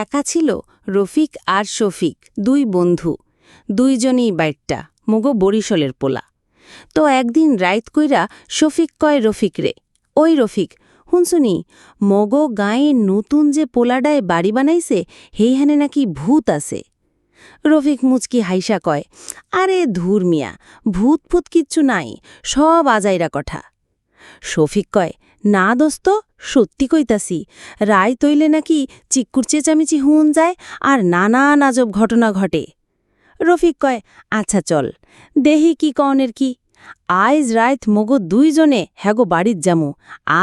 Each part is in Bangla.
একা ছিল রফিক আর শফিক, দুই বন্ধু। দুইজনেই বাইটটা মগো বরিশলের পোলা। তো একদিন রাইত কইরা শফিক কয় রফিক রে, ওই রফিক হুনসুনি, মগো গাঁয়ে নতুন যে পোলাডায় বাড়ি বানাইছে হেইহানে নাকি ভূত আছে। রফিক মুচকি হাইসা কয়, আরে ধুর মিয়া, ভূত ফুত কিচ্ছু নাই, সব আজাইরা কথা। শফিক কয়, না দোস্ত, সত্যি কইতাছি, রায় তৈলে নাকি চিক্কুর চেঁচামেচি হুন যায় আর নানান আজব ঘটনা ঘটে। রফিক কয়, আচ্ছা চল দেহি কি কনের কি, আইজ রাইত মগো দুইজনে হ্যাগো বাড়ির যামু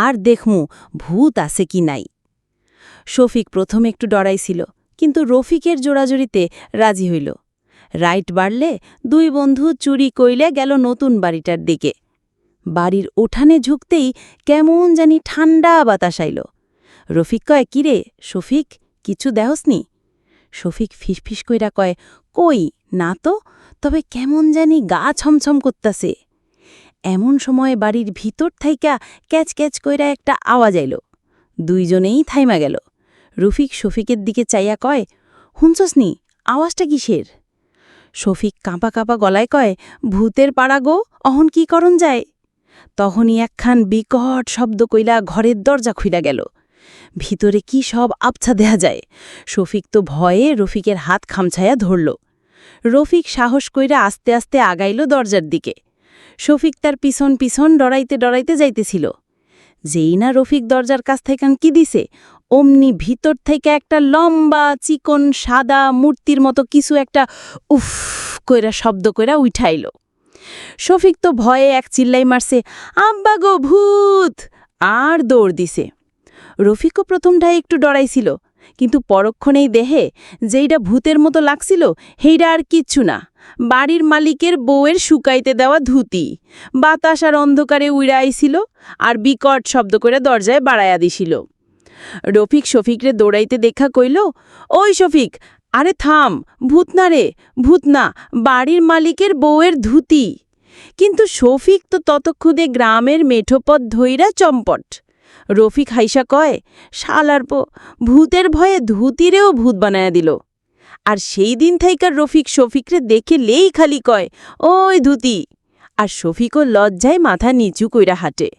আর দেখমু ভূত আছে কি নাই। শফিক প্রথমে একটু ডরাইছিল, কিন্তু রফিকের জোড়াজুড়িতে রাজি হইল। রাইট বাড়লে দুই বন্ধু চুরি কইলে গেল নতুন বাড়িটার দিকে। বাড়ির উঠানে ঝুঁকতেই কেমন জানি ঠান্ডা বাতাস আইল। রফিক কয়, কিরে শফিক, কিছু দেহসনি? শফিক ফিসফিস কইরা কয়, কই না তো, তবে কেমন জানি গা ছমছম করতাছে। এমন সময় বাড়ির ভিতর থাইকা ক্যাচ ক্যাচ কইরা একটা আওয়াজ আইল। দুইজনেই থাইমা গেল। রফিক শফিকের দিকে চাইয়া কয়, হুনছসনি, আওয়াজটা কিসের? শফিক কাঁপা কাঁপা গলায় কয়, ভূতের পাড়া গো, অহন কি করন যায়? তখনই একখান বিকট শব্দ কইলা ঘরের দরজা খুইলা গেল। ভিতরে কি সব আবছা দেয়া যায়। শফিক তো ভয়ে রফিকের হাত খামছায়া ধরল। রফিক সাহস কইরা আস্তে আস্তে আগাইল দরজার দিকে। শফিক তার পিছন পিছন ডরাইতে ডরাইতে যাইতেছিল। যেই না রফিক দরজার কাছ থেকে কি দিছে, অমনি ভিতর থেকে একটা লম্বা চিকন সাদা মূর্তির মতো কিছু একটা উফ কইরা শব্দ কইরা উঠাইল। শফিক তো ভয়ে এক চিল্লাই মারছে, আব্বা গো ভূত, আর দৌড় দিছে। রফিকও প্রথমটায় একটু ডরাইছিল, কিন্তু পরক্ষণেই দেহে যেইটা ভূতের মতো লাগছিল হেইটা আর কিচ্ছু না, বাড়ির মালিকের বউয়ের শুকাইতে দেওয়া ধুতি। বাতাস আর অন্ধকারে উইড়া আইছিল আর বিকট শব্দ করে দরজায় বাড়াইয়া দিছিল। রফিক শফিকরে দৌড়াইতে দেখা কইল, ওই শফিক, আরে থাম, ভূত না রে, ভূত না, বাড়ির মালিকের বউয়ের ধুতি। কিন্তু শফিক তো ততক্ষণে গ্রামের মেঠোপথ ধইরা চম্পট। রফিক হাইসা কয়, শালার ভূতের ভয়ে ধুতিরেও ভূত বানায়া দিল। আর সেই দিন থাইকার রফিক শফিকরে দেখে লেই খালি কয়, ওই ধুতি। আর শফিকও লজ্জায় মাথা নিচু কইরা হাঁটে।